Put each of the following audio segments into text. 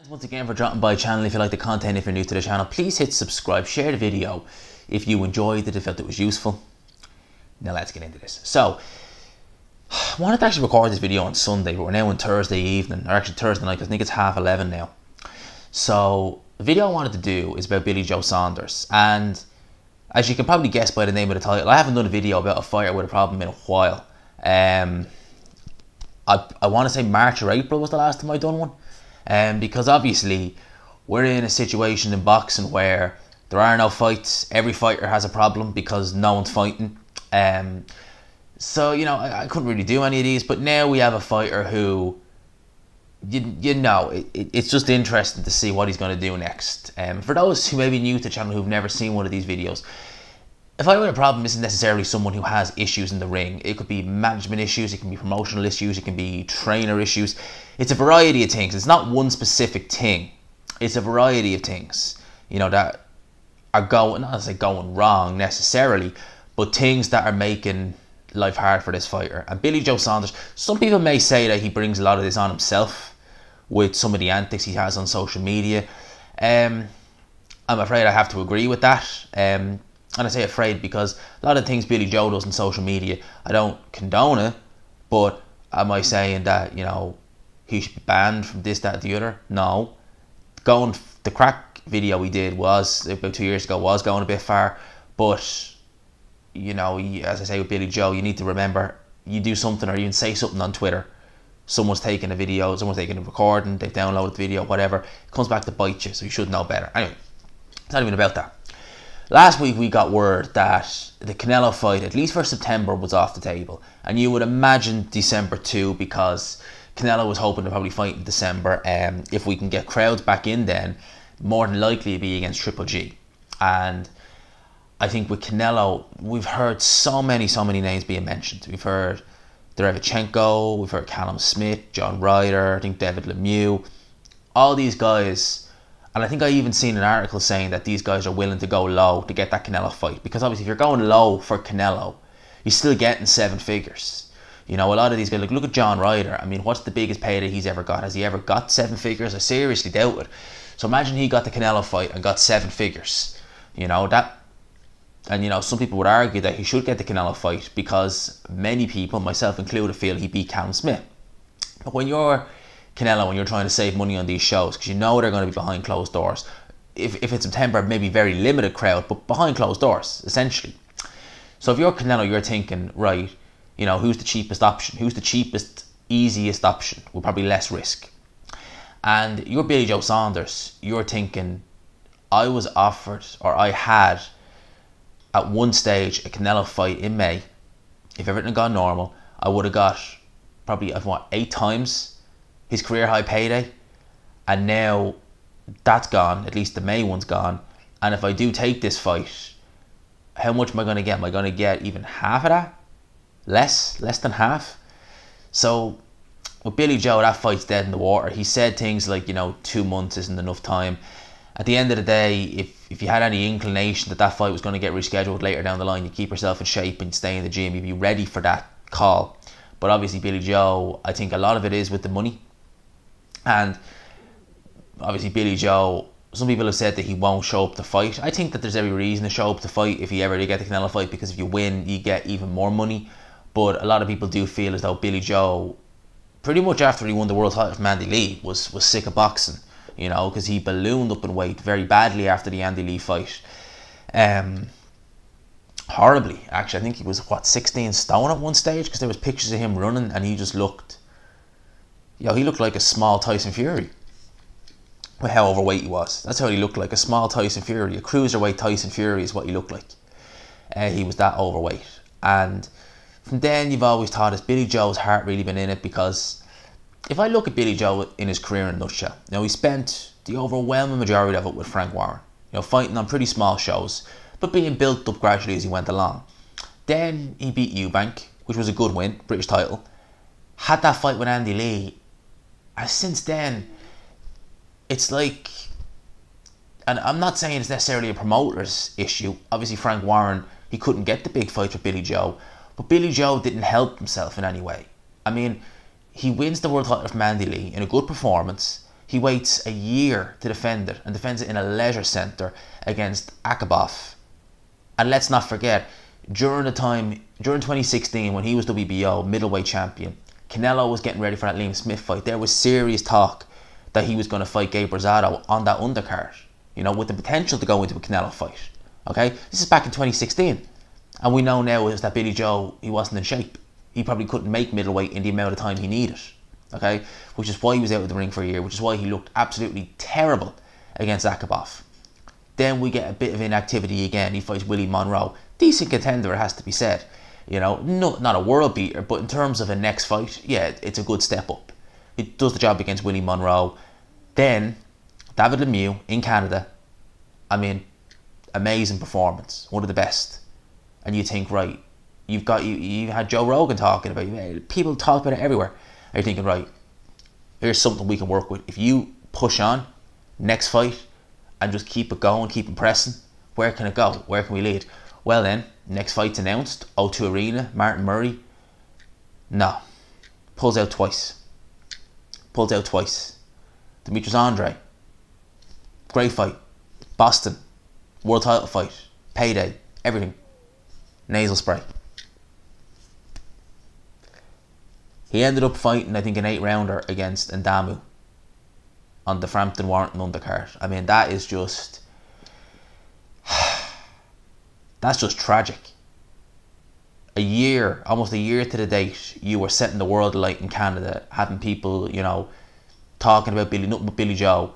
Once again for dropping by the channel. If you like the content, if you're new to the channel, please hit subscribe, share the video if you enjoyed it, if you felt it was useful. Now let's get into this. So, I wanted to actually record this video on Sunday, but we're now on Thursday evening, or actually Thursday night, because I think it's 11:30 now. So, the video I wanted to do is about Billy Joe Saunders, and as you can probably guess by the name of the title, I haven't done a video about a fighter with a problem in a while. I want to say March or April was the last time I done one. Because obviously we're in a situation in boxing where there are no fights. Every fighter has a problem because no one's fighting. So, you know, I couldn't really do any of these, but now we have a fighter who, it's just interesting to see what he's going to do next. For those who may be new to the channel who've never seen one of these videos, a fighter with a problem isn't necessarily someone who has issues in the ring. It could be management issues, it can be promotional issues, it can be trainer issues. It's a variety of things. It's not one specific thing. It's a variety of things, you know, that are going, not to say going wrong necessarily, but things that are making life hard for this fighter. And Billy Joe Saunders, some people may say that he brings a lot of this on himself with some of the antics he has on social media. I'm afraid I have to agree with that. And I say afraid because a lot of things Billy Joe does on social media, I don't condone it, but am I saying that, you know, he should be banned from this, that, the other? No. The crack video we did was, about 2 years ago, was going a bit far, but, you know, as I say with Billy Joe, you need to remember, you do something or you can say something on Twitter, someone's taking a video, someone's taking a recording, they've downloaded the video, whatever, it comes back to bite you, so you should know better. Anyway, it's not even about that. Last week we got word that the Canelo fight, at least for September, was off the table. And you would imagine December too, because Canelo was hoping to probably fight in December. If we can get crowds back in then, more than likely it'd be against Triple G. And I think with Canelo, we've heard so many names being mentioned. We've heard Derevchenko, we've heard Callum Smith, John Ryder, I think David Lemieux. All these guys. And I think I even seen an article saying that these guys are willing to go low to get that Canelo fight. Because obviously if you're going low for Canelo, you're still getting 7 figures. You know, a lot of these guys, like look at John Ryder. I mean, what's the biggest payday he's ever got? Has he ever got 7 figures? I seriously doubt it. So imagine he got the Canelo fight and got 7 figures. You know, that... And, you know, some people would argue that he should get the Canelo fight because many people, myself included, feel he beat Callum Smith. But when you're Canelo, when you're trying to save money on these shows, because you know they're going to be behind closed doors. If it's September, maybe very limited crowd, but behind closed doors, essentially. So if you're Canelo, you're thinking, right, you know, who's the cheapest option? Who's the cheapest, easiest option with probably less risk? And you're Billy Joe Saunders, you're thinking, I was offered, or I had, at one stage, a Canelo fight in May. If everything had gone normal, I would have got probably, 8 times his career high payday, and now that's gone. At least the May one's gone. And if I do take this fight, how much am I going to get? Am I going to get even half of that? Less than half? So with Billy Joe, that fight's dead in the water. He said things like, you know, 2 months isn't enough time. At the end of the day, if you had any inclination that that fight was going to get rescheduled later down the line, you keep yourself in shape and stay in the gym, you'd be ready for that call. But obviously Billy Joe, I think a lot of it is with the money. And obviously Billy Joe, some people have said that he won't show up to fight. I think that there's every reason to show up to fight if you ever did get the Canelo fight, because if you win, you get even more money. But a lot of people do feel as though Billy Joe, pretty much after he won the world title from Andy Lee, was sick of boxing, you know, because he ballooned up in weight very badly after the Andy Lee fight. Horribly, actually. I think he was, 16 stone at one stage, because there was pictures of him running and he just looked... Yo, he looked like a small Tyson Fury with how overweight he was. That's how he looked, like a small Tyson Fury. A cruiserweight Tyson Fury is what he looked like. He was that overweight. And from then you've always thought, has Billy Joe's heart really been in it? Because if I look at Billy Joe in his career in a nutshell, you know, he spent the overwhelming majority of it with Frank Warren. You know, fighting on pretty small shows, but being built up gradually as he went along. Then he beat Eubank, which was a good win, British title. Had that fight with Andy Lee. And since then, it's like, and I'm not saying it's necessarily a promoter's issue. Obviously, Frank Warren, he couldn't get the big fight with Billy Joe, but Billy Joe didn't help himself in any way. I mean, he wins the world title from Andy Lee in a good performance. He waits a year to defend it and defends it in a leisure centre against Akabov. And let's not forget, during 2016 when he was WBO middleweight champion, Canelo was getting ready for that Liam Smith fight. There was serious talk that he was going to fight Gabe Rosado on that undercard, you know, with the potential to go into a Canelo fight. Okay, this is back in 2016, and we know now is that Billy Joe, he wasn't in shape. He probably couldn't make middleweight in the amount of time he needed. Okay, which is why he was out of the ring for a year, which is why he looked absolutely terrible against Akabov. Then we get a bit of inactivity again. He fights Willie Monroe, decent contender, it has to be said. You know, not a world beater, but in terms of a next fight, yeah, it's a good step up. He does the job against Willie Monroe. Then David Lemieux in Canada. I mean, amazing performance, one of the best. And you think, right, you had Joe Rogan talking about it. People talk about it everywhere. And you're thinking, right, here's something we can work with. If you push on, next fight, and just keep it going, keep it pressing, where can it go? Where can we lead? Well then, next fight's announced, O2 Arena, Martin Murray. No. Pulls out twice. Demetrius Andre. Great fight. Boston. World title fight. Payday. Everything. Nasal spray. He ended up fighting, I think, an 8-rounder against Ndamu on the Frampton Warrington undercard. I mean, that is just... that's just tragic. Almost a year to the date, you were setting the world alight in Canada, having people, you know, talking about nothing but Billy Joe.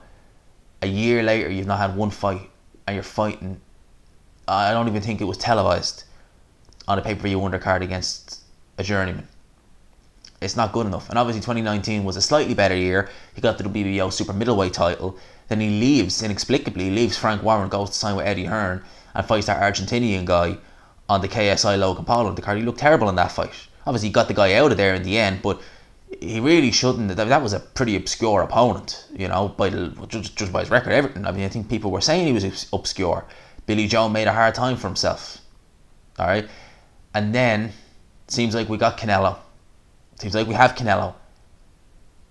A year later, you've not had one fight, and you're fighting, I don't even think it was televised, on a pay-per-view undercard against a journeyman. It's not good enough. And obviously 2019 was a slightly better year. He got the WBO super middleweight title. Then he leaves, inexplicably, leaves Frank Warren, goes to sign with Eddie Hearn, and fights that Argentinian guy on the KSI Logan Paul undercard. He looked terrible in that fight. Obviously he got the guy out of there in the end, but he really shouldn't. That was a pretty obscure opponent, you know, just by his record, everything. I mean, I think people were saying he was obscure. Billy Joe made a hard time for himself. Alright? And then, seems like we got Canelo. Seems like we have Canelo.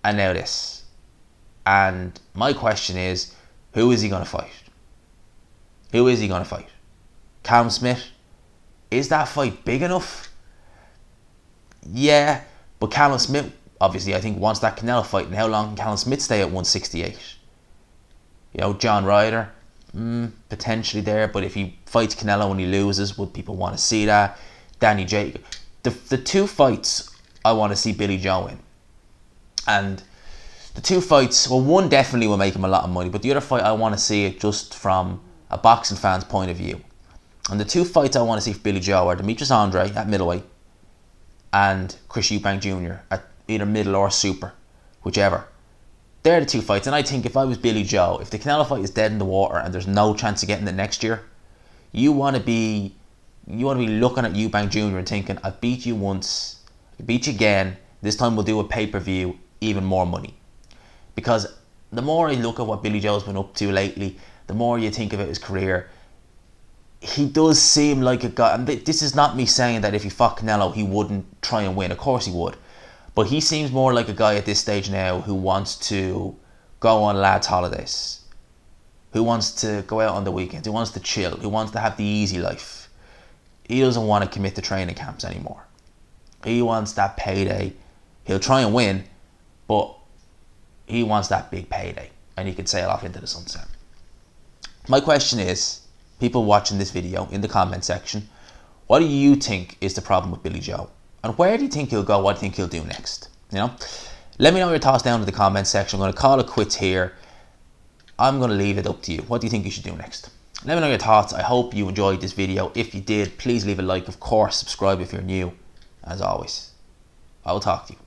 And now this. And my question is, who is he going to fight? Who is he going to fight? Callum Smith? Is that fight big enough? Yeah, but Callum Smith, obviously, I think wants that Canelo fight. And how long can Callum Smith stay at 168? You know, John Ryder, potentially there. But if he fights Canelo and he loses, would people want to see that? Danny Jacob. The two fights I want to see Billy Joe in. And the two fights, well, one definitely will make him a lot of money, but the other fight I want to see it just from a boxing fan's point of view. And the two fights I want to see for Billy Joe are Demetrius Andre at middleweight and Chris Eubank Jr. at either middle or super, whichever. They're the two fights, and I think if I was Billy Joe, if the Canelo fight is dead in the water and there's no chance of getting it next year, you want to be looking at Eubank Jr. and thinking, I beat you once, I beat you again, this time we'll do a pay-per-view, even more money. Because the more I look at what Billy Joe's been up to lately, the more you think about his career, he does seem like a guy, and this is not me saying that if he fought Canelo he wouldn't try and win, of course he would, but he seems more like a guy at this stage now who wants to go on lads holidays, who wants to go out on the weekends, who wants to chill, who wants to have the easy life. He doesn't want to commit to training camps anymore. He wants that payday. He'll try and win, but he wants that big payday, and he can sail off into the sunset. My question is, people watching this video in the comment section, what do you think is the problem with Billy Joe? And where do you think he'll go? What do you think he'll do next? You know, let me know your thoughts down in the comment section. I'm going to call it quits here. I'm going to leave it up to you. What do you think you should do next? Let me know your thoughts. I hope you enjoyed this video. If you did, please leave a like. Of course, subscribe if you're new. As always, I will talk to you.